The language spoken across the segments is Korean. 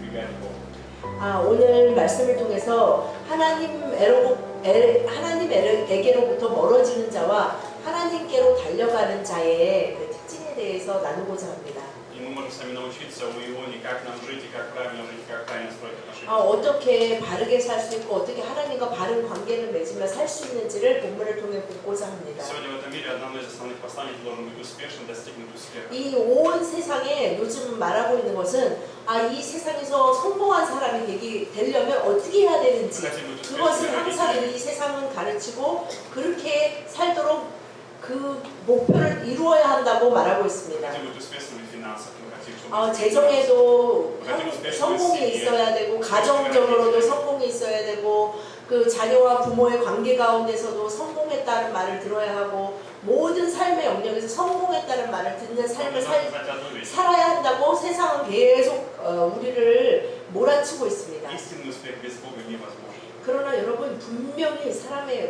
прибегает к Богу. 오늘 말씀을 통해서 하나님에게로부터 멀어지는 자와 하나님께로 달려가는 자의 그 특징에 대해서 나누고자 합니다. И мы можем с вами научиться у Ионе, как нам жить и как правильно жить, как правильно строить отношения. 어떻게 바르게 살 수 있고 어떻게 하나님과 바른 관계를 맺으며 살 수 있는지를 본문을 통해 보고자 합니다. Сегодня в этом мире одно из основных посланий – ты должен быть успешным, достигнуть успеха. 이 온 세상에 요즘 말하고 있는 것은 이 세상에서 성공한 사람이 되려면 어떻게 해야 되는지 그것을 항상 이 세상은 가르치고 그렇게 살도록 그 목표를 이루어야 한다고 말하고 있습니다. Хотим быть успешными в финансах, мы хотим, чтобы 재정에도 성공이 있어야 되고 가정적으로도 성공이 있어야 되고 그 자녀와 부모의 관계 가운데서도 성공했다는 말을 들어야 하고 모든 삶의 영역에서 성공했다는 말을 듣는 삶을 살아야 한다고 세상은 계속 우리를 몰아치고 있습니다. истинный успех без Бога невозможен. 그러나 여러분 분명히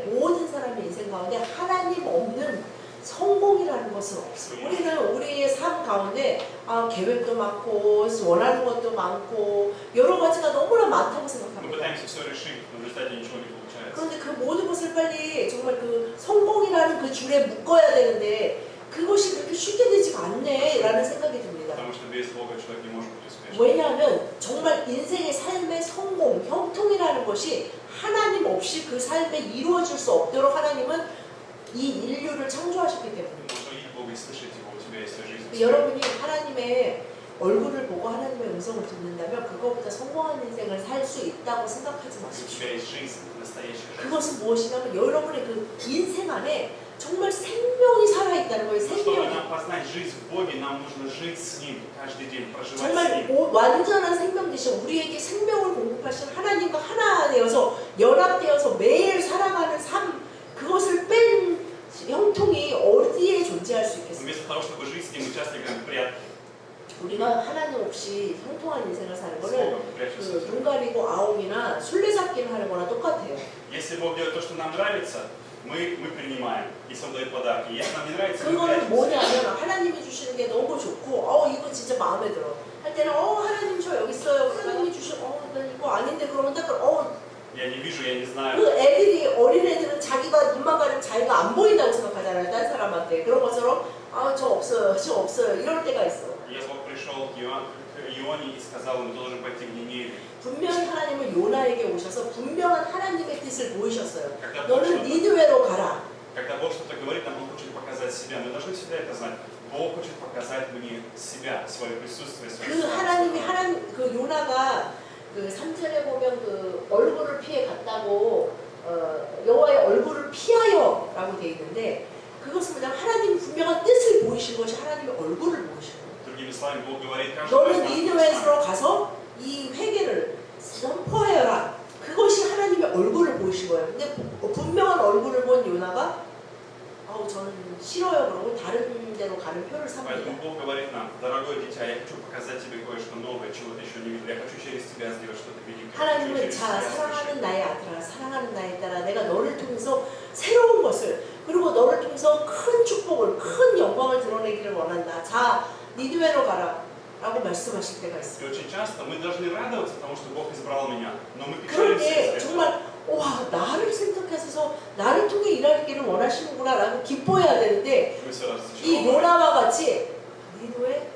모든 사람의 인생 가운데 하나님 없는 성공이라는 것은 없어요. 우리는 우리의 삶 가운데 계획도 많고 원하는 것도 많고 여러 가지가 너무나 많다고 Мы 생각합니다. пытаемся все решить, но в результате ничего не получается. 그런데 그 모든 것을 빨리 정말 그 성공이라는 그 줄에 묶어야 되는데 그것이 그렇게 쉽게 되지가 않네라는 생각이 듭니다. Потому что без Бога человек не может быть успешным. 왜냐하면 정말 인생의 삶의 성공, 형통이라는 것이 하나님 없이 그 삶에 이루어질 수 없도록 하나님은 이 인류를 창조하셨기 때문입니다. Нужно видеть Бога и слышать Его, у тебя есть жизнь. 여러분이 하나님의 얼굴을 보고 하나님의 음성을 듣는다면 그거보다 성공한 인생을 살 수 있다고 생각하지 У 마십시오. тебя есть жизнь, настоящая жизнь. 그것은 무엇이냐면 여러분의 그 인생 안에 정말 생명이 살아있다는 거예요. Чтобы 생명이. нам познать жизнь в Боге, нам нужно жить с Ним каждый день, проживать с 정말 Ним. 완전한 생명 되신 우리에게 생명을 공급하신 하나님과 하나 되어서 연합되어서 매일 살아가는 삶 그것을 뺀 형통이 어디에 존재할 수 있겠습니까? Вместо того, чтобы жить с Ним, мы часто говорим, прятать 우리가 하나님 없이 형통한 인생을 사는 с 거는 Богом, прячемся. 그 눈 가리고 아웅이나 술래잡기를 하는 거나 똑같아요. Если Бог делает то, что нам нравится, мы принимаем. Если Он дает подарки. Если нам не нравится, мы 그거는 прячемся. 뭐냐면 하나님이 주시는 게 너무 좋고 이거 진짜 마음에 들어 할 때는 하나님 저 여기 있어요. 하나님이 주신 나 이거 아닌데 그러면 딱 Я не вижу, я не знаю. 그 애들이 어린애들은 자기가 눈만 가리면 자기가 안 보인다고 생각하잖아요. 다른 사람한테 그런 것처럼 저 없어요 이럴 때가 있어. Если Бог пришел к Ионе и сказал ему, ты должен пойти к Ниневе. 분명히 하나님은 요나에게 오셔서 분명한 하나님의 뜻을 보이셨어요. Когда 너는 니느웨로 가라. Бог что-то говорит, нам Он хочет показать себя. Мы должны всегда это знать. Бог хочет показать мне себя, свое присутствие, свое 그 하나님이 그 요나가 그 3절에 보면 그 얼굴을 피해 갔다고 여호와의 얼굴을 피하여라고 돼 있는데 그것은 뭐냐면 하나님 분명한 뜻을 보이신 것이 하나님의 얼굴을 보이신 거예요. Другими словами, Бог говорит каждый 너는 раз. 니느웨로 가서 이 회개를 선포하여라. 그것이 하나님의 얼굴을 보이신 거예요. 근데 분명한 얼굴을 본 요나가 저는 싫어요 그러고 다른 데로 가는 표를 삽니다. Поэтому Бог говорит нам, дорогое дитя, я хочу показать тебе кое-что новое, чего ты еще не видел. Я хочу через тебя сделать что-то великое. 하나님은 사랑하는 나의 아들아, 사랑하는 나의 딸아, 내가 너를 통해서 새로운 것을 그리고 너를 통해서 큰 축복을, 큰 영광을 드러내기를 원한다. 자, 니느웨로 가라. 라고 말씀하실 때가 있어요. И очень часто мы должны радоваться тому, что Бог избрал меня, но мы 그럴 печалимся 때 из-за этого. 정말 나를 선택하셔서 나를 통해 일하기를 원하시는구나 라고 기뻐해야 되는데 Мы все 이 разочарованы. 요나와 같이 니느웨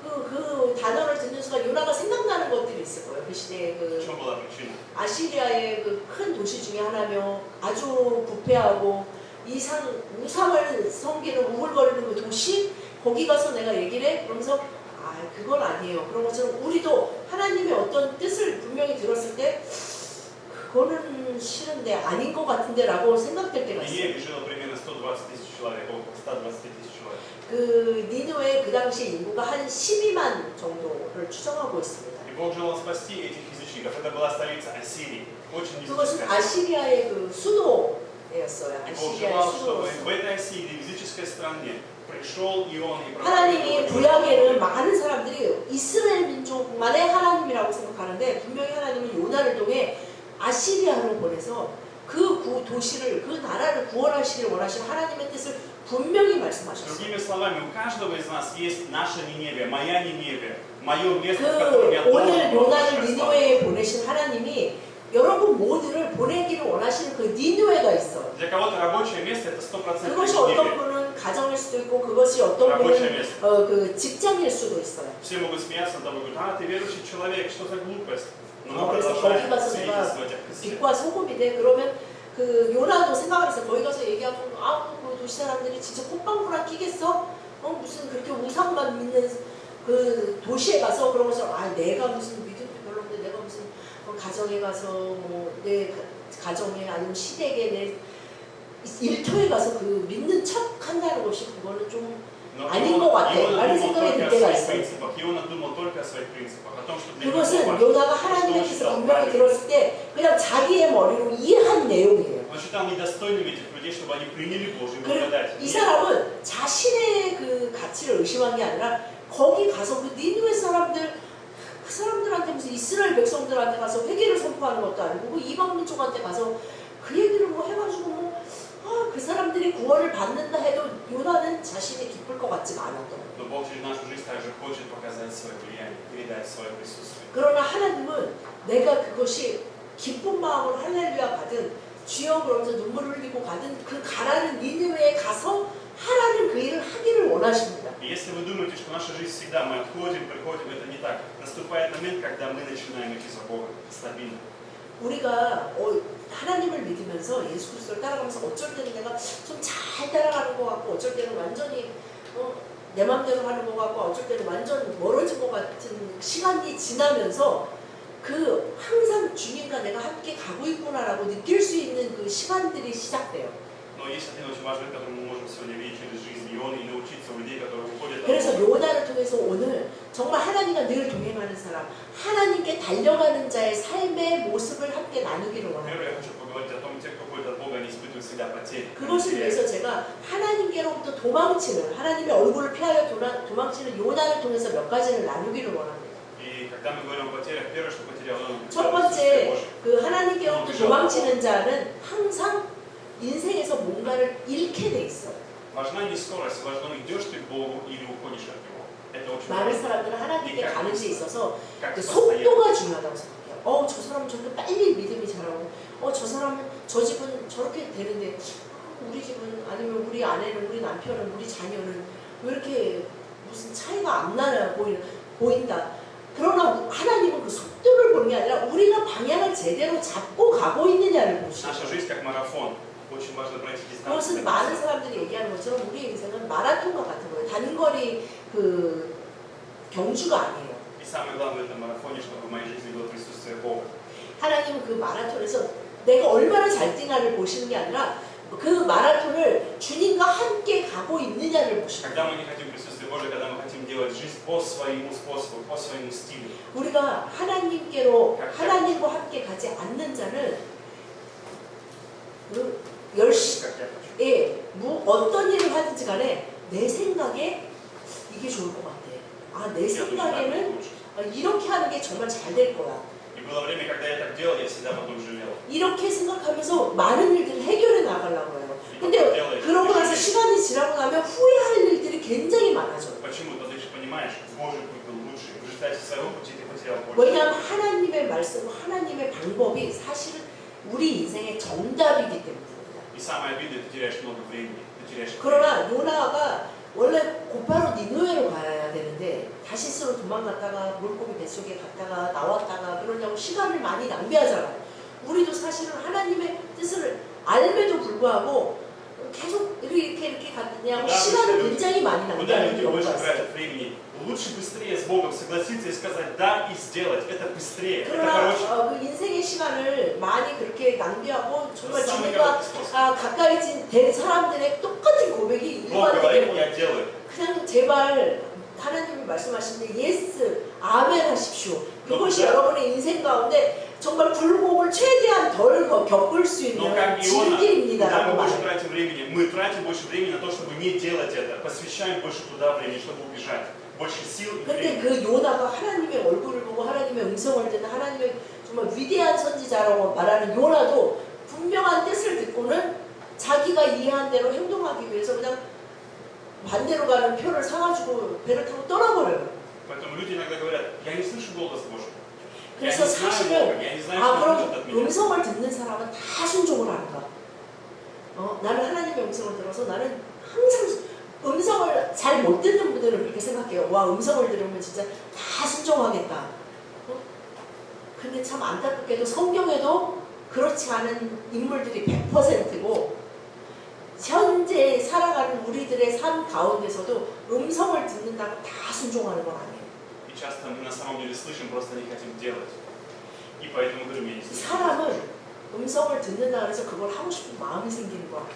그 단어를 듣는 순간 요나가 생각나는 것들이 있을 거예요. 그 시대에 В чем была причина? 아시리아의 그 큰 도시 중에 하나며 아주 부패하고 우상을 섬기는 우글거리는 그 도시 거기 가서 내가 얘기를 해 그러면서 그건 아니에요. 그런 것처럼 우리도 하나님의 어떤 뜻을 분명히 들었을 때 그거는 싫은데 아닌 것 같은데 라고 생각될 때가 있어요. Ниеве жило примерно 120 тысяч человек, около 120 тысяч человек. 그 니느웨 그 당시 인구가 한 12만 정도를 추정하고 있습니다. И Бог желал спасти этих язычников. Это была столица Ассирии. Очень 그것은 языческая. 아시리아의 그 수도였어요. И Бог 아시리아의 желал, чтобы 수도로서. в этой Ассирии, в языческой стране, пришел Ион и 하나님이 구약에는 많은 사람들이 이스라엘 민족만의 하나님이라고 생각하는데 분명히 하나님은 요나를 통해 아시리아로 보내서 그 도시를 그 나라를 구원하시길 원하시는 하나님의 뜻을 분명히 말씀하셨어요. Другими словами, у каждого из нас есть наша Ниневия, моя Ниневия, мое место, в котором я должен 오늘 요나를 продолжать. 계신 하나님이 여러분 모두를 보내기를 원하시는 그 니느웨가 있어요. Для кого-то рабочее место это 100% 그것이 어떤 Ниневия. 분은 가정일 수도 있고 그것이 어떤 Рабочее 분은 место. 그 직장일 수도 있어요. Все могут смеяться над тобой и говорят, ты верующий человек, что за глупость? Но мы 그래서 거기 продолжаем 가서 내가 свидетельствовать о Христе. 빛과 소금인데 그러면 그 요나도 생각을 했어요. 거기 가서 얘기하면 그 도시 사람들이 진짜 콧방구나 끼겠어? 무슨 그렇게 우상만 믿는 그 도시에 가서 그런 것처럼 내가 무슨 믿음도 별로 없는데 내가 무슨 가정에 가서 뭐 내 가정에 아니면 시댁에 내 일터에 가서 그 믿는 척 한다는 것이 그거는 좀 아닌 것 같아. 라는 생각이 들 때가 있어요. 그것은 요나가 하나님께서 분명히 들었을 때 그냥 자기의 머리로 이해한 내용이에요. 이 사람은 자신의 그 가치를 의심한 게 아니라 거기 가서 그 니느웨 사람들 그 사람들한테 무슨 이스라엘 백성들한테 가서 회개를 선포하는 것도 아니고 그 이방 민족한테 가서 그 얘기를 뭐 해가지고 그 사람들이 구원을 받는다 해도 요나는 자신이 기쁠 것 같지가 않았던 그러나 하나님은 내가 그것이 기쁜 마음으로 할렐루야 가든 주여 그러면서 눈물을 흘리고 가든 그 가라는 니느웨에 가서 하라는 그 일을 하기를 원하십니다. Если вы думаете, что наша жизнь всегда мы отходим, приходим, это не так. Наступает момент, когда мы начинаем идти за Богом стабильно. 우리가 하나님을 믿으면서 예수 그리스도를 따라가면서 어쩔 때는 내가 좀 잘 따라가는 것 같고 어쩔 때는 완전히 내 맘대로 하는 것 같고 어쩔 때는 완전 멀어진 것 같은 시간이 지나면서 그 항상 주님과 내가 함께 가고 있구나라고 느낄 수 있는 그 시간들이 시작돼요. Но есть один очень важный, который мы можем сегодня видеть через жизнь, и он и научиться у людей, которые уходят. 그래서 요나를 통해서 오늘 정말 하나님과 늘 동행하는 사람, 하나님께 달려가는 자의 삶의 모습을 함께 나누기를 원합니다. Первое, я хочу поговорить о том, те, кто ходит от Бога, они испытывают всегда потери. 그것을 위해서 제가 하나님께로부터 도망치는, 하나님의 얼굴을 피하여 도망치는 요나를 통해서 몇 가지를 나누기를 원합니다. И когда мы говорим о потерях, первое, что потерял он, 첫 번째, 그 하나님께로부터 도망치는 자는 항상 인생에서 뭔가를 잃게 돼 있어요. важна не скорость, важно идешь ты к Богу или уходишь от Него. Это очень 많은 важно. 사람들은 하나님께 가는 데 있어서 Как 그 постоянно. 속도가 중요하다고 생각해요. 저 사람은 저렇게 빨리 믿음이 자라고, 저 사람은 저 집은 저렇게 되는데 우리 집은 아니면 우리 아내는 우리 남편은 우리 자녀는 왜 이렇게 무슨 차이가 안 나냐 보인다. 그러나 하나님은 그 속도를 보는 게 아니라 우리가 방향을 제대로 잡고 가고 있느냐를 보시죠. Наша жизнь как марафон. Очень важно пройти 그것은 дистанцию. 많은 사람들이 얘기하는 것처럼 우리 인생은 마라톤과 같은 거예요. 단거리 그 경주가 아니에요. И самое главное в этом марафоне, чтобы в моей жизни было присутствие Бога. 하나님은 그 마라톤에서 내가 얼마나 잘 뛰나를 보시는 게 아니라 그 마라톤을 주님과 함께 가고 있느냐를 보십니다. Когда мы не хотим присутствия Божьего, когда мы хотим делать жизнь по своему способу, по своему стилю. 우리가 하나님과 함께 가지 않는 자는 어떤 일을 하든지 간에 내 생각에 이게 좋을 것 같아. 내 생각에는 이렇게 하는 게 정말 잘 될 거야. было время, когда я так делал, я всегда потом жалел. 이렇게 생각하면서 많은 일들을 해결해 나가려고 해요. 근데 그러고 나서 시간이 지나고 나면 후회할 일들이 굉장히 많아져요. Почему? Ты же понимаешь, Божий путь был лучше. В результате своего пути ты потерял больше. 왜냐하면 하나님의 말씀, 하나님의 방법이 사실은 우리 인생의 정답이기 때문입니다. И самое обидное, ты теряешь много времени. Ты теряешь. 그러나 요나가 원래 곧바로 니느웨로 가야 되는데 다시스로 도망갔다가 물고기 뱃속에 갔다가 나왔다가 그러냐고 시간을 많이 낭비하잖아요. 우리도 사실은 하나님의 뜻을 알면도 불구하고 계속 이렇게 갔느냐고 시간을 굉장히 많이 낭비하는 경우가 있어요. Лучше быстрее с Богом согласиться и сказать да и сделать. Это быстрее. Это 그러나 короче. 그 인생의 시간을 많이 그렇게 낭비하고 정말 주님과 가까이 된 사람들의 똑같은 고백이 일관되게 그냥 제발 하나님이 말씀하시는데 예스 아멘 하십시오. 그것이 여러분의 인생 가운데 정말 굴곡을 최대한 덜 겪을 수 있는 지름길입니다라고 말해요. Мы тратим больше времени на то, чтобы не делать это. Посвящаем больше туда времени, чтобы убежать. больше сил и 근데 времени. 그 요나가 하나님의 얼굴을 보고 하나님의 음성을 듣는 하나님의 정말 위대한 선지자라고 말하는 요나도 분명한 뜻을 듣고는 자기가 이해한 대로 행동하기 위해서 그냥 반대로 가는 표를 사가지고 배를 타고 떠나버려요. Поэтому люди иногда говорят, я не слышу голос Божий. 그래서 사실은 Я не знаю, 아 что он хочет 그럼 от меня. 음성을 듣는 사람은 다 순종을 하는가? 나는 하나님의 음성을 들어서 나는 항상 음성을 잘 못 듣는 분들은 그렇게 생각해요. 와 음성을 들으면 진짜 다 순종하겠다. 근데 참 안타깝게도 성경에도 그렇지 않은 인물들이 100%고 현재 살아가는 우리들의 삶 가운데서도 음성을 듣는다고 다 순종하는 건 아니에요. И часто мы на самом деле слышим, просто не хотим делать. И поэтому говорим, я не слышу. 사람은 음성을 듣는다 그래서 그걸 하고 싶은 마음이 생기는 거야.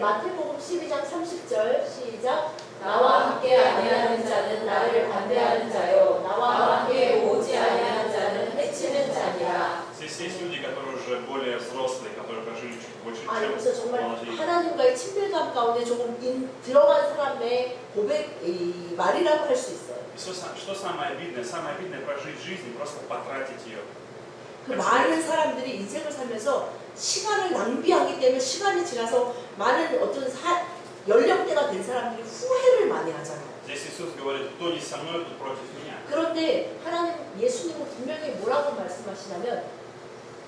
마태복음 12장 30절 시작. 나와 함께 아니하는 자는 나를 반대하는 자요 나와 함께 오지 아니하는 자는 해치는 자니라. Здесь есть люди, которые уже более взрослые, которые прожили чуть больше, 아니 чем 그래서 정말 молодые. 하나님과의 친밀감 가운데 조금 들어간 사람의 말이라고 할 수 있어요. Что самое обидное? Самое обидное прожить жизнь и просто потратить ее. 그 많은 사람들이 인생을 살면서 시간을 낭비하기 때문에 시간이 지나서 많은 어떤 연령대가 된 사람들이 후회를 많이 하잖아요. Здесь Иисус говорит, кто не со мной, тот против меня. 그런데 하나님 예수님은 분명히 뭐라고 말씀하시냐면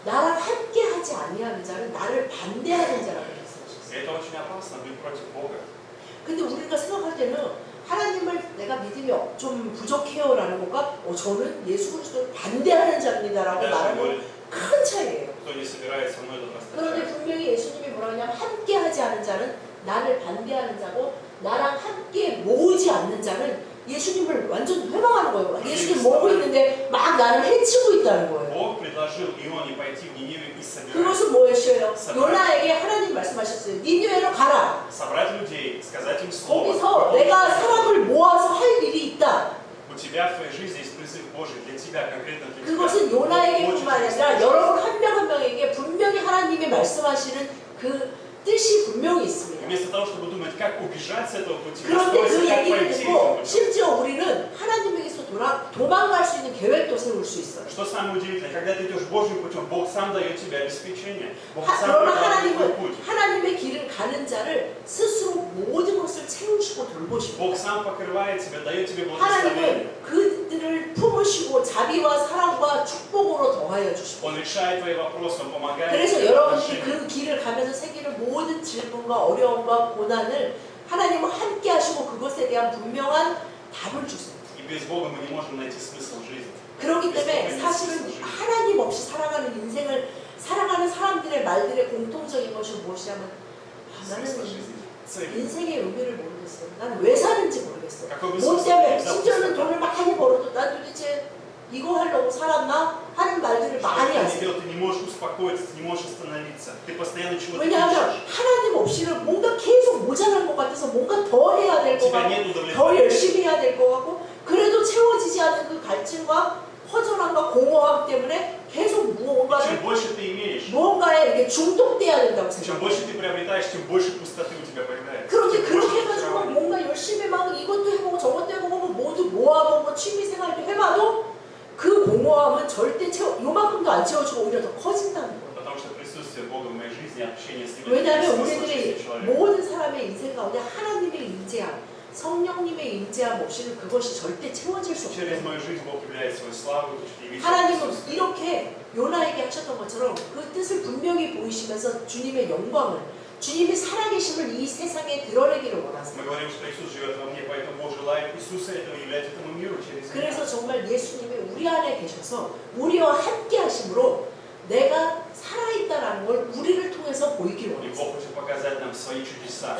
나랑 함께 하지 아니하는 자는 나를 반대하는 자라고 말씀하셨어요. И это очень опасно быть против Бога. 근데 우리가 생각할 때는 하나님을 내가 믿음이 좀 부족해요라는 것과 저는 예수 그리스도를 반대하는 자입니다라고 Даже 말하는 говорит, 큰 차이예요. кто не собирает со мной, тот 그런데 расточает. 분명히 예수님이 뭐라고 하냐면 함께 하지 않은 자는 나를 반대하는 자고 나랑 함께 모으지 않는 자는 예수님을 완전 회방하는 거예요. 예수님 모으고 있는데 막 나를 해치고 있다는 거예요. Бог предложил Ионе пойти в Ниневию и собирать. 그것은 뭐였어요? 요나에게 하나님 말씀하셨어요. 니느웨로 가라. Собрать людей, сказать им слово. 거기서 내가 사람을 모아서 할 일이 있다. У тебя в твоей жизни есть призыв Божий для тебя, конкретно для тебя. 그것은 요나에게뿐만 아니라 여러분 한 명 한 명에게 분명히 하나님이 말씀하시는 그 뜻이 분명히 있습니다. Вместо того, чтобы думать, как убежать с этого пути, 그런데 그 настроиться, как 얘기를 пойти 듣고 этим путем. 심지어 우리는 하나님에게서 도망갈 수 있는 계획도 세울 수 있어요. Что самое удивительное, когда ты идешь Божьим путем, Бог сам дает тебе обеспечение. Бог сам 그러나 прокладывает твой 하나님은 путь. 하나님의 길을 가는 자를 스스로 모든 것을 채우시고 돌보십니다. Бог сам покрывает тебя, дает тебе благословение. 하나님은 그들을 품으시고 자비와 사랑과 축복으로 더하여 주십니다. Он решает твои вопросы, Он помогает 그래서 тебе в 여러분들이 отношениях. 그 길을 가면서 생기는 모든 질문과 어려움과 고난을 하나님은 함께 하시고 그것에 대한 분명한 답을 주세요. И без Бога мы не можем найти смысл в жизни. 그렇기 때문에 사실은 하나님 없이 살아가는 인생을 살아가는 사람들의 말들의 공통적인 것이 무엇이냐면 나는 Смысл жизни. цель. 인생의 의미를 모르겠어요. 나는 왜 사는지 모르겠어요. Какой бы 뭐 смысл 때문에 ни взял, 심지어는 돈을 많이 벌어도 난 도대체 이거 하려고 살았나 하는 말들을 что 많이 бы ты ни 하세요. делал, ты не можешь успокоиться, ты не можешь остановиться. Ты постоянно чего-то 왜냐하면 ищешь. 하나님 없이는 뭔가 계속 모자란 것 같아서 뭔가 더 해야 될 У 것 тебя 같고 нет 더 удовлетворения. 열심히 해야 될 것 같고 그래도 채워지지 않은 그 갈증과 허전함과 공허함 때문에 계속 Чем больше ты имеешь, 무언가에 이렇게 중독돼야 된다고 чем 생각해요. больше ты приобретаешь, тем больше пустоты у тебя появляется. 그런데 Тем 그렇게 больше 해가지고 разочарования. 뭔가 열심히 막 이것도 해보고 저것도 해보고 모두 모아보고 취미생활도 해봐도 그 공허함은 절대 요만큼도 안 채워주고 오히려 더 커진다는 거예요. Потому что присутствие Бога в моей жизни, общение с Ним, 왜냐하면 это смысл 우리들의 жизни человека. 모든 사람의 인생 가운데 하나님의 임재함, 성령님의 임재함 없이는 그것이 절대 채워질 수 Через 없어요. мою жизнь Бог являет свою славу, явить 하나님은 присутствие. 이렇게 요나에게 하셨던 것처럼 그 뜻을 분명히 보이시면서 주님의 영광을 주님이 살아계심을 이 세상에 드러내기를 원하세요. Мы говорим, что Иисус живет во мне, поэтому Бог желает Иисуса этого являть этому миру через меня. 그래서 정말 예수님이 우리 안에 계셔서 우리와 함께 하심으로 내가 살아있다라는 걸 우리를 통해서 보이길 И 원하세요. Бог хочет показать нам свои чудеса.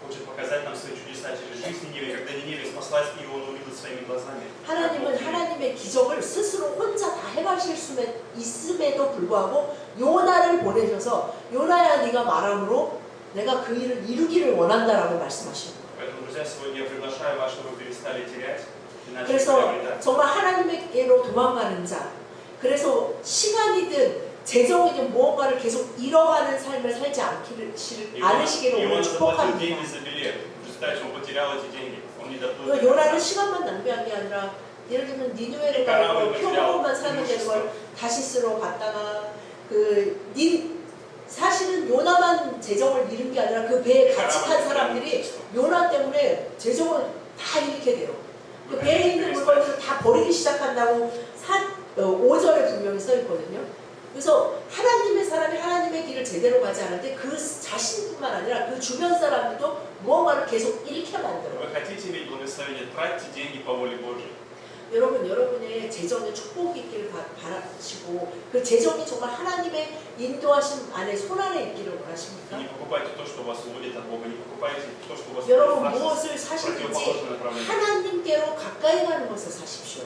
Хочет показать нам свои чудеса через жизнь Ниневии, когда Ниневия спаслась, и он увидел своими глазами. 하나님은 하나님의 기적을 스스로 혼자 다 해가실 수 있음에도 불구하고 요나를 보내셔서 요나야 네가 말함으로 내가 그 일을 이루기를 원한다라고 말씀하시는 거예요. Поэтому, друзья, сегодня я приглашаю вас, чтобы вы перестали терять и начали 그래서 приобретать. 정말 하나님께로 도망가는 자, 그래서 시간이든 재정이든 무언가를 계속 잃어가는 삶을 살지 않으시기를 오늘 Он заплатил деньги 축복합니다. за билет. В результате он потерял эти деньги. Он не доплыл. 그 요나는 시간만 낭비한 게 아니라 예를 들면 니누에로 가고 표범만 살면 되는 걸 다시스로 갔다가 사실은 요나만 재정을 잃은 게 아니라 그 배에 같이 탄 사람들이 요나 때문에 재정을 다 잃게 돼요. 그 배에 있는 물건들을 다 버리기 시작한다고 5절에 분명히 써 있거든요. 그래서 하나님의 사람이 하나님의 길을 제대로 가지 않을 때 그 자신뿐만 아니라 그 주변 사람들도 무언가를 계속 잃게 만들어요. Вы хотите иметь благословение, тратьте деньги по воле Божьей. 여러분, 여러분의 재정에 축복이 있기를 바라시고 그 재정이 정말 하나님의 인도하심 안에 손안에 있기를 원하십니까? Не покупайте то, что вас уводит от Бога, не покупайте то, что вас 여러분, уводит 무엇을 в 사시든지 противоположное направление. 하나님께로 가까이 가는 것을 사십시오.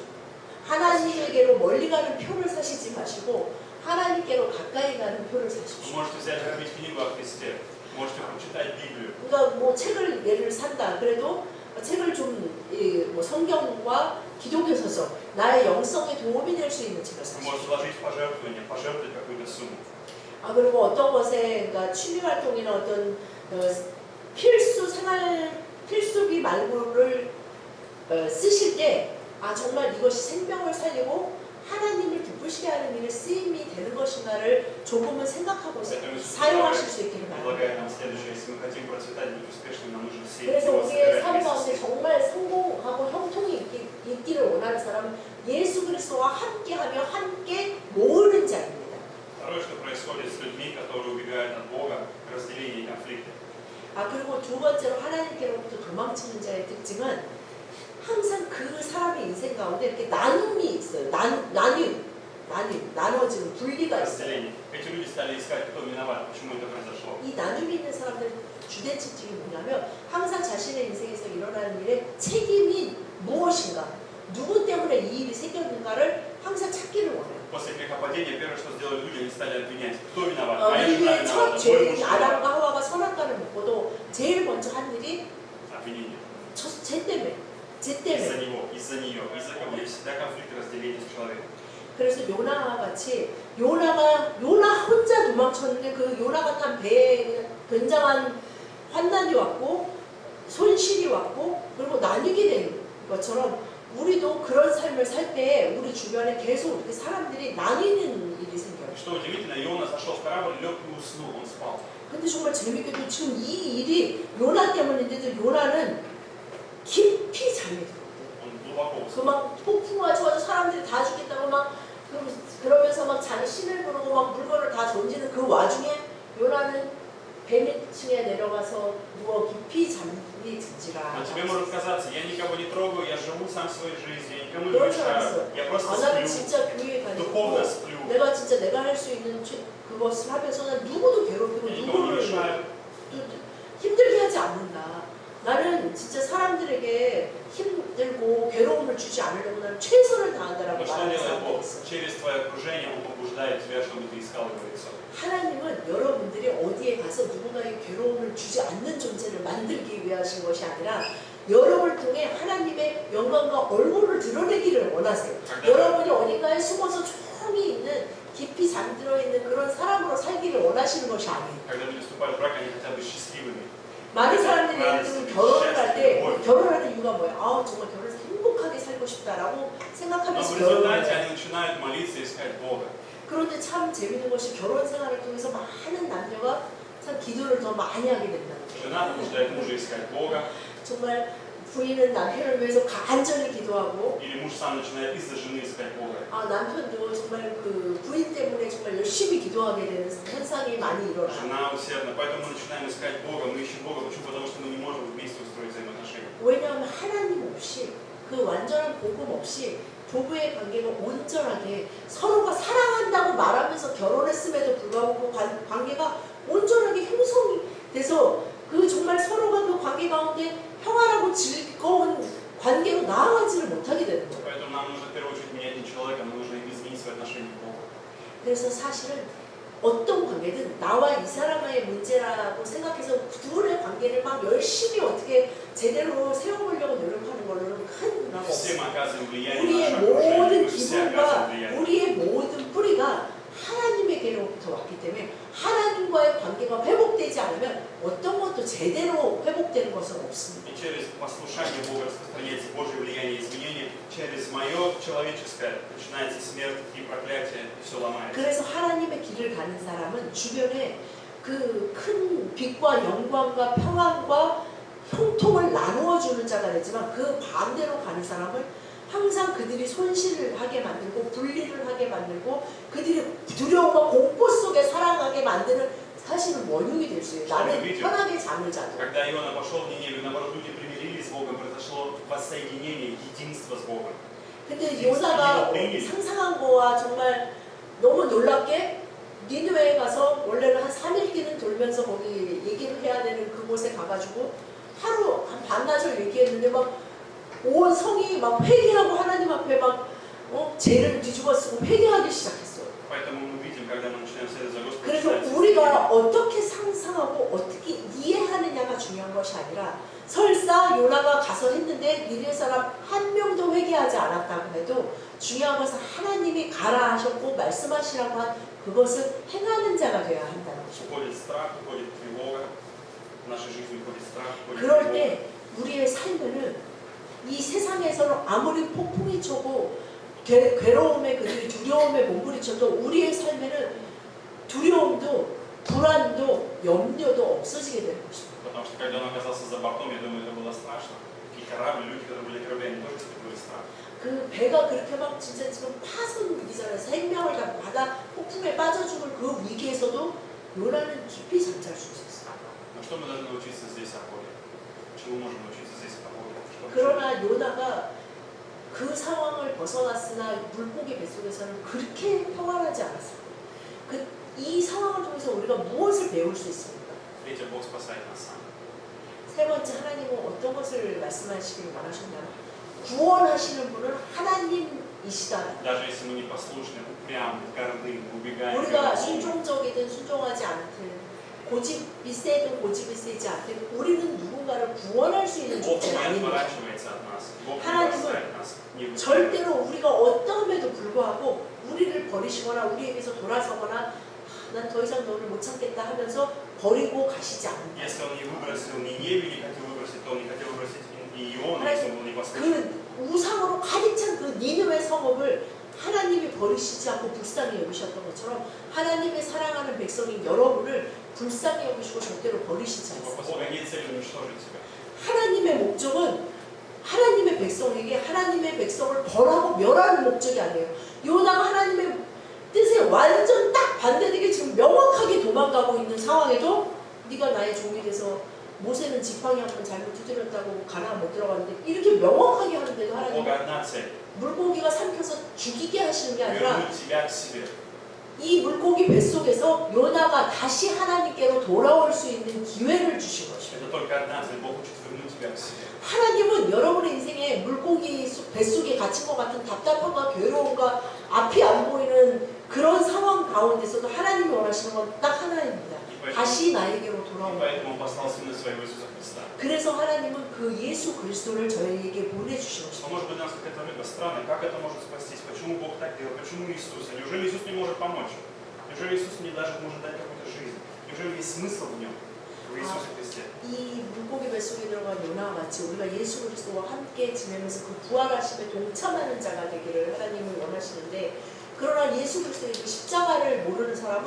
하나님에게로 멀리 가는 표를 사시지 마시고 하나님께로 가까이 가는 표를 Вы 사십시오. можете взять и купить книгу о Христе, можете прочитать Библию. 그러니까 뭐 책을 예를 산다. 그래도 책을 좀 뭐 성경과 기독교 서적, 나의 영성에 도움이 될 수 있는 책을 Вы 사십시오. можете вложить в пожертвование, пожертвовать какую-то сумму. 아, 그리고 어떤 것에, 그러니까 취미 활동이나 어떤 필수 생활 필수비 말고를 쓰실 때, 아, 정말 이것이 생명을 살리고 하나님을 기쁘시게 하는 일에 쓰임이 되는 것인가를 조금은 생각하고 사용하실 수 있기를 바랍니다. Предлагает нам следующее: если мы хотим процветать, быть успешными, нам нужно сеять 그래서 его, 우리의 собирать 삶 вместе с 가운데 ним. 정말 성공하고 형통이 있기를 원하는 사람은 예수 그리스도와 함께하며 함께 모으는 자입니다. Второе, что происходит с людьми, которые убегают от Бога, разделение и конфликты. 아, 그리고 두 번째로 하나님께로부터 도망치는 자의 특징은 항상 그 사람의 인생 가운데 이렇게 나눔이 있어요. 나눠지는 분리가 있어요. Разделение. Эти люди стали искать, кто виноват, почему это произошло. 이 나눔이 있는 사람들 주된 특징이 뭐냐면 항상 자신의 인생에서 일어나는 일에 책임이 무엇인가, 누구 때문에 이 일이 생겼는가를 항상 찾기를 원해요. После грехопадения первое, что сделали люди, они стали обвинять, кто виноват, моя жена 우리의 첫 виновата, мой 죄인 муж 아담과 виноват. 하와가 선악과를 먹고도 제일 먼저 한 일이 Обвинение. 쟤 때문에. Из-за него, из-за нее, из-за кого. Есть всегда конфликт разделения с человеком. 그래서 요나와 같이 요나 혼자 도망쳤는데 그 요나가 탄 배에 굉장한 환난이 왔고 손실이 왔고 그리고 나뉘게 된 것처럼 우리도 그런 삶을 살 때 우리 주변에 계속 이렇게 사람들이 나뉘는 일이 생겨요. Что удивительно, Иона зашел в корабль, лег и уснул, он спал. 근데 정말 재밌게도 지금 이 일이 요나 때문인데도 요나는 깊이 잠이 들었대요. Он глубоко 그 уснул. 막 폭풍과 저저 사람들이 다 죽겠다고 막 그러면서 막 자기 신을 부르고 막 물건을 다 던지는 그 와중에 요나는 배 밑층에 내려가서 누워 깊이 잠이 들지라. Но тебе может казаться, я никого не трогаю, я живу сам своей жизнью, я никому не 그런 줄 알았어. мешаю, я просто 아, 나는 сплю, 진짜 교회에 духовно 다니고 сплю, 내가 진짜 내가 할 수 있는 그것을 하면서는 누구도 괴롭히고 я никому не 누구를 мешаю. 힘들게 하지 않는다. 나는 진짜 사람들에게 힘들고 괴로움을 주지 않으려고 나는 최선을 다한다라고 Но что 말하는 делает 사람이 Бог? 있어. Через твое окружение Он побуждает тебя, чтобы ты искал Его лицо. 하나님은 여러분들이 어디에 가서 누군가에게 괴로움을 주지 않는 존재를 만들기 위하신 것이 아니라 여러분을 통해 하나님의 영광과 얼굴을 드러내기를 원하세요. 여러분이 어딘가에 숨어서 조용히 있는 깊이 잠들어 있는 그런 사람으로 살기를 원하시는 것이 아니에요. Когда люди вступают в брак, они хотят быть счастливыми. 많은 사람들이 예를 들면 결혼을 할 때 결혼하는 이유가 뭐예요? 아, 정말 결혼해서 행복하게 살고 싶다라고 Но 생각하면서 в 결혼을 результате 해요. они начинают молиться и искать Бога. 그런데 참 재밌는 것이 결혼 생활을 통해서 많은 남녀가 참 기도를 더 많이 하게 된다는 거예요. Жена побуждает мужа искать Бога, 정말 부인은 남편을 위해서 간절히 기도하고 или муж сам начинает из-за жены искать Бога. 아, 남편도 정말 그 부인 때문에 정말 열심히 기도하게 되는 현상이 많이 일어나요. Жена усердна, поэтому мы начинаем искать Бога, мы ищем Бога. Почему? Потому что мы не можем вместе устроить взаимоотношения. 왜냐하면 하나님 없이 그 완전한 복음 없이 부부의 관계가 온전하게 서로가 사랑한다고 말하면서 결혼했음에도 불구하고 그 관계가 온전하게 형성이 돼서 그 정말 서로가 그 관계 가운데 평안하고 즐거운 관계로 나아가지를 못하게 되는 거예요. Поэтому нам нужно в первую очередь менять не человека, нам нужно изменить свое отношение к Богу. 그래서 사실은 어떤 관계든 나와 이 사람과의 문제라고 생각해서 둘의 관계를 막 열심히 어떻게 제대로 세워보려고 노력하는 걸로는 큰 문화가 Все 없어요. мы оказываем влияние на 우리의 наше окружение, 모든 мы все 기본과 оказываем влияние. 우리의 모든 뿌리가 하나님에게로부터 왔기 때문에 하나님과의 관계가 회복되지 않으면 어떤 것도 제대로 회복되는 것은 없습니다. И через послушание Бога распространяется Божье влияние, изменение. Через мое человеческое начинается смерть и проклятие, и все ломается. 그래서 하나님의 길을 가는 사람은 주변에 그 큰 빛과 영광과 평안과 형통을 나누어 주는 자가 되지만 그 반대로 가는 사람은 항상 그들이 손실을 하게 만들고 분리를 만들고 그들이 두려움과 공포 속에 살아가게 만드는 사실은 원흉이 될 수 있어요. 나는 편하게 잠을 자도. Когда Иона пошел в Ниневию, наоборот, люди примирились с Богом, произошло воссоединение, единство с Богом. 근데 요나가 상상한 거와 정말 너무 놀랍게 니느웨에 가서 원래는 한 3일기는 돌면서 거기 얘기를 해야 되는 그곳에 가가지고 하루 한 반나절 얘기했는데 막 온 성이 막 회개하고 하나님 앞에 막 죄를 뒤집어 쓰고 회개하기 시작했어요. Поэтому мы видим, когда мы начинаем следовать за Господом, 그래서 우리가 어떻게 상상하고 어떻게 이해하느냐가 중요한 것이 아니라 설사 요나가 가서 했는데 니느웨 사람 한 명도 회개하지 않았다고 해도 중요한 것은 하나님이 가라 하셨고 말씀하시라고 한 그것을 행하는 자가 되어야 한다는 것이죠. уходит страх, уходит тревога, в нашей жизни уходит страх, уходит 그럴 тревога. 때 우리의 삶에는 이 세상에서는 아무리 폭풍이 쳐고 괴로움에 그들이 두려움에 몸부림쳐도 우리의 삶에는 두려움도 불안도 염려도 없어지게 되는 것입니다. Потому что когда он оказался за бортом, я думаю, это было страшно. И корабль, люди, которые были кораблями, тоже испытывали страх. 그 배가 그렇게 막 진짜 지금 파손 위기잖아요. 생명을 다 바다 폭풍에 빠져 죽을 그 위기에서도 요나는 깊이 잠잘 수 있었어요. Но что мы должны научиться здесь о Боге? Чему можем научиться здесь о Боге? 그러나 요나가 그 상황을 벗어났으나 물고기 뱃속에서는 그렇게 평안하지 않았어요. 이 상황을 통해서 우리가 무엇을 배울 수 있습니까? Третье, Бог спасает нас сам. 세 번째, 하나님은 어떤 것을 말씀하시기를 원하셨냐면 구원하시는 분은 하나님이시다. Даже если мы непослушны, упрямы, горды, убегаем, 우리가 гордым, 순종적이든 순종하지 않든 고집이 세든 고집이 세지 않든 우리는 누군가를 구원할 수 있는 Бог 존재는 не 아닙니다. отворачивается от нас. Бог не 하나님은 бросает нас. Не выгоняет. 절대로 우리가 어떠함에도 불구하고 우리를 버리시거나 우리에게서 돌아서거나 난 더 이상 너를 못 참겠다 하면서 버리고 가시지 않는다. Если он не выбросил Ниневию, не хотел выбросить, то он не хотел выбросить и Иона, если он был непослушен. 그 우상으로 가득 찬 그 니느웨 성읍을 하나님이 버리시지 않고 불쌍히 여기셨던 것처럼 하나님의 사랑하는 백성인 여러분을 불쌍히 여기시고 절대로 버리시지 않습니다. Бога нет цели уничтожить тебя. 하나님의 목적은 하나님의 백성에게 하나님의 백성을 벌하고 멸하는 목적이 아니에요. 요나가 하나님의 뜻에 완전 딱 반대되게 지금 명확하게 도망가고 있는 상황에도 네가 나의 종이 돼서 모세는 지팡이 한 번 잘못 두드렸다고 가나안 못 들어갔는데 이렇게 명확하게 하는데도 У 하나님 Бога одна цель. 물고기가 삼켜서 죽이게 하시는 게 아니라 Вернуть тебя к себе. 이 물고기 뱃속에서 요나가 다시 하나님께로 돌아올 수 있는 기회를 주신 것입니다. Это только одна цель. Бог хочет вернуть тебя к себе. 하나님은 여러분의 인생에 물고기 뱃속에 갇힌 것 같은 답답함과 괴로움과 앞이 안 보이는 그런 상황 가운데서도 하나님이 원하시는 건 딱 하나입니다. 다시 나에게로 И 돌아오는 поэтому он послал Сына Своего Иисуса Христа. 그래서 하나님은 그 예수 그리스도를 저희에게 보내주신 Но 것입니다. может быть для нас какая-то рыба странная. Как это может спастись? Почему Бог так делает? Почему Иисус? Неужели Иисус не может помочь? Неужели Иисус не даже может дать какую-то жизнь? Неужели есть смысл в нем? В Иисусе Христе? 이 물고기 뱃속에 들어간 요나와 같이 우리가 예수 그리스도와 함께 지내면서 그 부활하심에 동참하는 자가 되기를 하나님은 원하시는데 그러나 예수 그리스도의 그 십자가를 모르는 사람은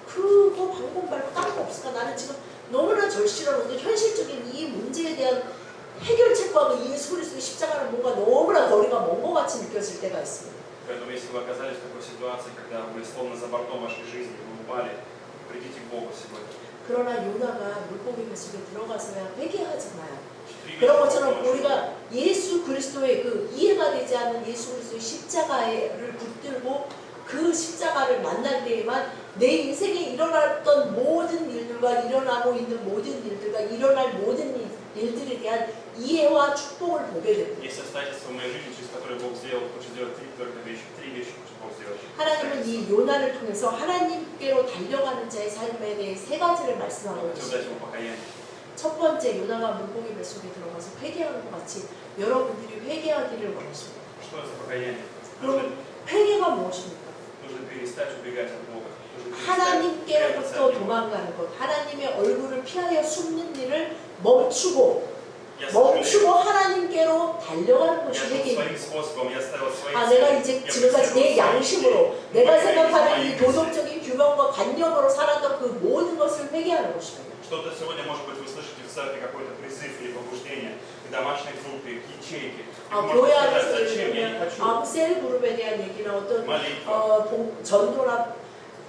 그거 방법 말고 다른 거 없을까? 나는 지금 너무나 절실하고 현실적인 이 문제에 대한 해결책과 그 예수 그리스도의 십자가는 뭔가 너무나 거리가 먼 것 같이 느껴질 때가 있습니다. Поэтому если вы оказались в такой ситуации, когда вы словно за бортом вашей жизни, вы упали, придите к Богу сегодня. 그러나 요나가 물고기 뱃속에 들어가서야 회개하잖아요. Примите 그런 것처럼 Бога. 우리가 예수 그리스도의 그 이해가 되지 않는 예수 그리스도의 십자가를 붙들고 그 십자가를 만날 때에만 내 인생에 일어났던 모든 일들과 일어나고 있는 모든 일들과 일어날 모든 일들에 대한 이해와 축복을 보게 됩니다. Есть обстоятельства в моей жизни, через которые Бог сделал, хочет сделать три вещи хочет Бог сделать. 하나님은 이 요나를 통해서 하나님께로 달려가는 자의 삶에 대해 세 가지를 말씀하고 Хотел 있습니다. дать ему покаяние. 첫 번째, 요나가 물고기 뱃속에 들어가서 회개하는 것 같이 여러분들이 회개하기를 원하십니다. Что это за покаяние? 그럼 회개가 무엇입니까? Нужно перестать убегать от Бога. Нужно перестать прятаться 하나님께로부터 от Него. 도망가는 것, 하나님의 얼굴을 피하여 숨는 일을 멈추고 Я 멈추고 сожалею. 하나님께로 달려가는 Я 것이 шел 회개입니다. своим способом, я ставил свои 아, цели. 내가 이제 Я 지금까지 내 преследовал свои 양심으로 идеи. 내가 Мои 생각하는 мои 이 мысли. 도덕적인 규명과 관념으로 살았던 그 모든 것을 회개하는 것입니다. Что Кто-то сегодня, может быть, вы слышите в церкви какой-то призыв или побуждение к домашней группе, к ячейке. И вы 교회 можете сказать, 안에서 зачем? Я не хочу. 셀 그룹에 대한 얘기나 어떤 Молитва, 전도나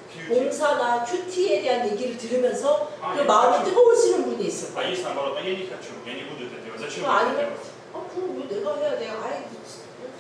큐ти. 봉사나 큐티에 대한 얘기를 들으면서 아, 그 예, 마음이 그렇죠. 뜨거워지는 분이 있어요. А есть наоборот, я не хочу, я не буду это делать. Зачем 그 это 아니면 делать? 그럼 왜 내가 해야 돼? 아이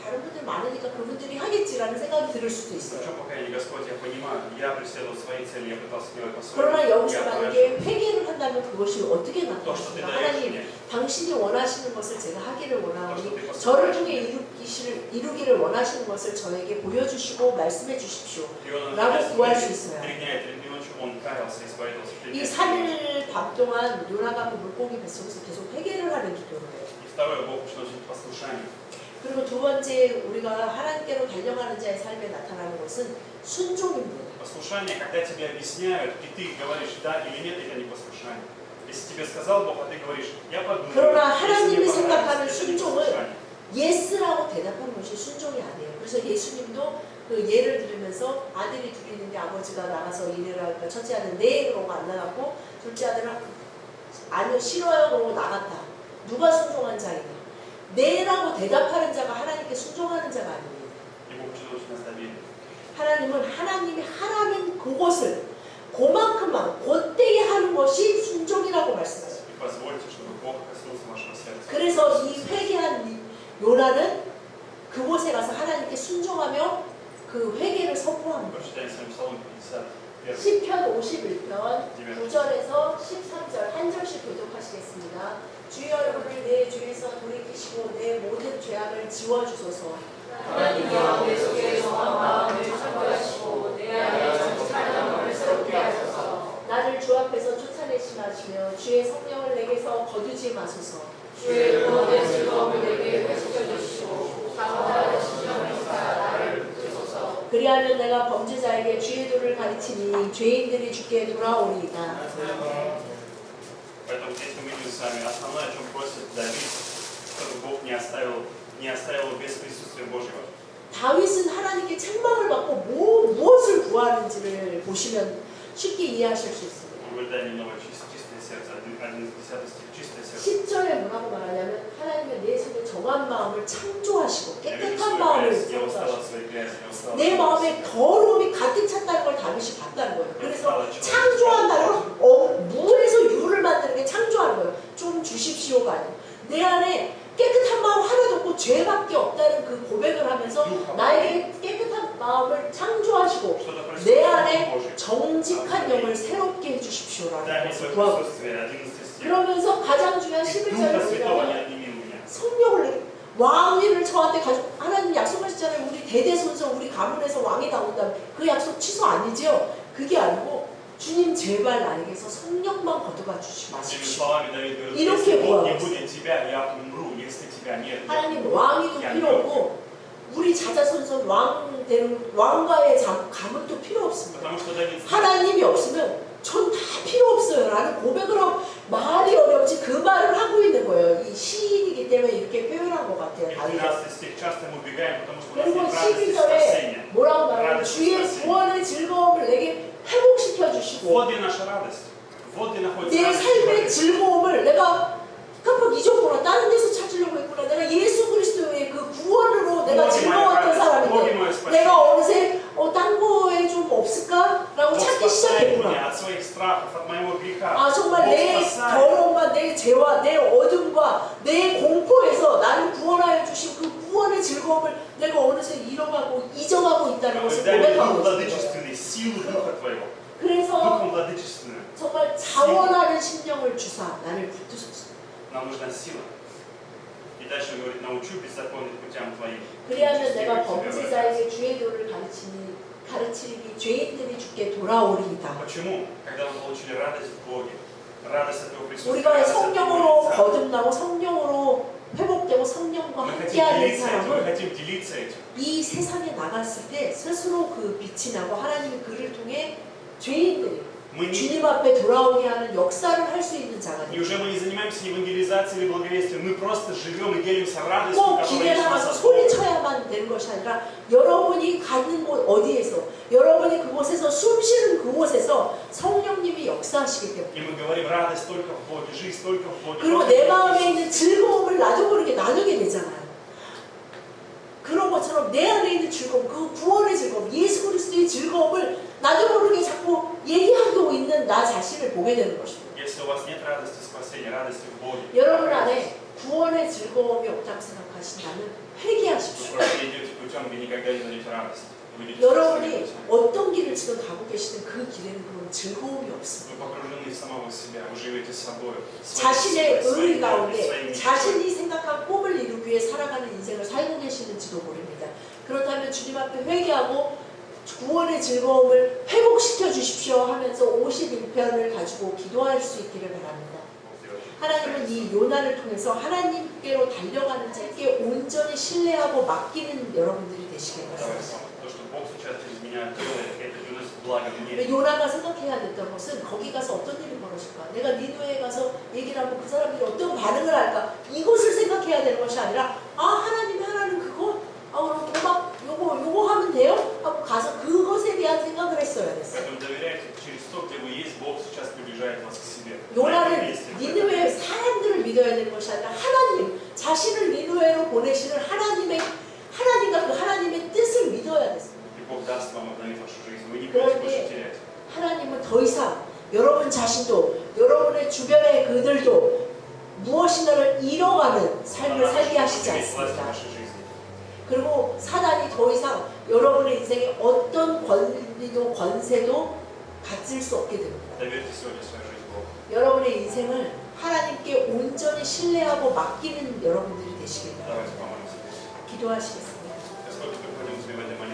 다른 분들 많으니까 그분들이 하겠지라는 생각이 들 수도 В 있어요. чем покаяние, Господь, я понимаю, я преследовал свои цели, я пытался делать по-своему. 그러나 여기서 Я 만약에 поражен. 회개를 한다면 그것이 어떻게 То, что ты 나타나십니까? даешь 하나님, мне, 당신이 원하시는 것을 제가 하기를 то, что 원하오니 ты 저를 поступаешь 통해 мне. 이루기를 원하시는 것을 저에게 보여주시고 말씀해 주십시오. И он 라고 구할 수 있어요. 3 дня и 3 ночи он каялся и исповедовался перед 이 ним. 3일 밤 동안 요나가 그 물고기 뱃속에서 계속 회개를 하는 기도를 해요. И второе, Бог учил учить послушанию. 그리고 두 번째 우리가 하나님께로 달려가는 자의 삶에 나타나는 것은 순종입니다. Послушание, когда тебе объясняют, и ты говоришь да или нет, это не послушание. Если тебе сказал Бог, а ты говоришь, я подумаю, 그러나 если 하나님이 мне 생각하는 понравится, это не 순종은 послушание. 예스라고 대답하는 것이 순종이 아니에요. 그래서 예수님도 그 예를 들으면서 아들이 둘이 있는데 아버지가 나가서 일해라 하니까 첫째 아들은 네 그러고 안 나갔고 둘째 아들은 아니요 싫어요 그러고 나갔다. 누가 순종한 자이냐? 네라고 대답하는 자가 하나님께 순종하는 자가 아닙니다. И Бог учил учить нас доверию. 하나님은 하나님이 하라는 그것을 그만큼만 그때에 하는 것이 순종이라고 말씀하세요. И позвольте, чтобы Бог коснулся вашего сердца. 그래서 이 회개한 요나는 그곳에 가서 하나님께 순종하며 그 회개를 선포합니다. Прочитаем с вами Псалом 51. 시편 51편 9절에서 13절 한 절씩 교독하시겠습니다. 주여 우리를 내 죄에서 돌이키시고 내 모든 죄악을 지워주소서. 하나님이여 내 속에 정한 마음을 창조하시고 내 안에 정직한 영혼을 새롭게 하소서. 나를 주 앞에서 쫓아내시며 하시며 주의 성령을 내게서 거두지 마소서. 주의 구원의 즐거움을 내게 회복해 주시고 강화하는 신령을 인사 나를 붙드소서. 그리하면 내가 범죄자에게 주의 도를 가르치니 죄인들이 주께 돌아오리이다. Поэтому здесь мы видим с вами основное, о чем просит Давид, чтобы Бог не оставил его без присутствия Божьего. 다윗은 하나님께 책망을 받고 무엇을 구하는지를 보시면 쉽게 이해하실 수 있습니다. Он говорит, дай мне новое чистое сердце, 11 стих, чистое сердце. 10절에 뭐라고 말하냐면 하나님은 내 속에 정한 마음을 창조하시고 Я вижу 깨끗한 свою 마음을 грязь, я устал 창조하시고 от своей грязи, я устал от 내 своего 마음에 сердца. 더러움이 가득 찼다는 걸 다윗이 봤다는 거예요. 그래서 창조한다는 건 물에서 유를 만드는 게 창조하는 거예요. 좀 주십시오가 아니에요. 내 안에 깨끗한 마음 하나도 없고 죄밖에 없다는 그 고백을 하면서 나에게 깨끗한 마음을 창조하시고 Что-то происходит 내 в 안에 Божьем. 정직한 영을 새롭게 해주십시오라는 Дай мне 것을 свое 구하고 присутствие, 11 стих. 그러면서 가장 중요한 И 11절을 Духа Святого 보면 не отними у меня. 성령을 왕위를 저한테 가지고 하나님 약속하셨잖아요. 우리 대대손손 우리 가문에서 왕이 나온다면 그 약속 취소 아니지요? 그게 아니고 주님 제발 나에게서 성령만 거두가 주지 Этими 마십시오. словами Давид говорит, 이렇게 если Бог не 구하고 будет тебя, я умру, если тебя нет. 하나님 왕위도 필요 없고 우리 자자손손 왕 되는 왕과의 가문도 필요 없습니다. Потому что Давид знает, 하나님이 없으면 전 다 필요 없어요 라는 고백을 하고 말이 어렵지 그 말을 하고 있는 거예요. 이 시인이기 때문에 이렇게 표현한 것 같아요. и в 다윗은. 12 стих часто мы убегаем, потому что у нас 그리고 нет радости 12절에 спасения. 뭐라고 말하면 радость 주의 спасения. 구원의 즐거움을 내게 회복시켜 주시고 Вот где наша радость. Вот где находится 내 радость 삶의 человека. 즐거움을 내가 깜빡 잊었구나. 다른 데서 찾으려고 했구나. 내가 예수 그리스도의 그 구원으로 내가 Боги моя 즐거웠던 радость, Боги 사람인데 мое спасение. 내가 어느새 딴 거에 좀 없을까라고 Бог 찾기 спасает меня 시작했구나. от своих страхов, от моего греха. 아 정말 Бог 내 спасает. 더러움과 내 죄와 내 어둠과 내 공포에서 나를 구원하여 주신 그 구원의 즐거움을 내가 어느새 잃어가고 잊어가고 있다는 것을 Дай мне 고백하고 дух 있습니다. владычественный, силу Духа Твоего. 그래서 Духом владычественным. 정말 자원하는 심령을 주사 나를 붙드셨습니다. Нам нужна сила. И дальше он говорит, научу беззаконных путям Твоим. 그리하면 내가 Тебя 범죄자에게 주의 도를 가르치니 죄인들이 주께 돌아오리이다. Почему? Когда мы получили радость в Боге, радость от Его присутствия, 우리가 радость от Его 성령으로 лица. 거듭나고 성령으로 회복되고 성령과 Мы хотим 함께하는 делиться этим, мы 사람은 хотим делиться этим. 이 세상에 나갔을 때 스스로 그 빛이 나고 하나님이 그를 통해 죄인들이 Мы не, 주님 앞에 돌아오게 하는 역사를 할 수 있는 자가 됩니다. неужели мы не занимаемся евангелизацией или благовестием? Мы просто живем и делимся радостью, 꼭 которая 길에 есть у нас 나가서 от Бога. 소리쳐야만 되는 것이 아니라 여러분이 가는 곳 어디에서 여러분이 여러분이 그곳에서 숨 쉬는 그곳에서 성령님이 역사하시기 때문에 И мы говорим, радость только в Боге, жизнь только в Боге. 그리고 내 마음에 있는 즐거움을 나도 모르게 나누게 되잖아요. 그런 것처럼 내 안에 있는 즐거움, 그 구원의 즐거움, 예수 그리스도의 즐거움을 나도 모르게 자꾸 얘기하고 있는 나 자신을 보게 되는 것입니다. Если у вас нет радости спасения, радости в Боге, 여러분 안에 구원의 즐거움이 없다고 생각하신다면 회개하십시오. вы просто идете путем, где никогда не найдете радости. Вы идете 여러분이 спасением. 어떤 길을 지금 가고 계시든 그 길에는 그런 즐거움이 없습니다. Вы погружены в самого себя, вы живете собой. 자신의 의의 가운데 своими 자신이 생각한 꿈을 이루기 위해 살아가는 인생을 살고 계시는지도 모릅니다. 그렇다면 주님 앞에 회개하고 구원의 즐거움을 회복시켜 주십시오 하면서 51편을 가지고 기도할 수 있기를 바랍니다. 하나님은 이 요나를 통해서 하나님께로 달려가는 자에게 온전히 신뢰하고 맡기는 여러분들이 되시길 바랍니다. То, что Бог сейчас через меня делает, это приносит благо мне. 요나가 생각해야 됐던 것은 거기 가서 어떤 일이 벌어질까? 내가 니누에 가서 얘기를 하고 그 사람들이 어떤 반응을 할까? 이것을 생각해야 되는 것이 아니라 하나님이 하라는 그거? 그럼 도박 요거 하면 돼요? 하고 가서 그것에 대한 생각을 했어야 됐어요. Поэтому доверяйте, через то, где вы есть, Бог сейчас приближает вас к себе. 요나는 니누에 사람들을 믿어야 되는 것이 아니라 하나님, 자신을 니누에로 보내시는 하나님과 그 하나님의 뜻을 믿어야 됐어요. И Бог даст вам обновить вашу жизнь. Вы не будете больше терять. 하나님은 더 이상 여러분 자신도 여러분의 주변의 그들도 무엇인가를 잃어가는 삶을 살게 하시지 않습니다. 그리고 사단이 더 이상 여러분의 인생에 어떤 권리도 권세도 가질 수 없게 됩니다. Доверьте сегодня свою жизнь Богу. 여러분의 인생을 하나님께 온전히 신뢰하고 맡기는 여러분들이 되시길 바랍니다. Давайте помолимся. 기도하시겠습니다. Господь, мы приходим к Тебе в этой молитве.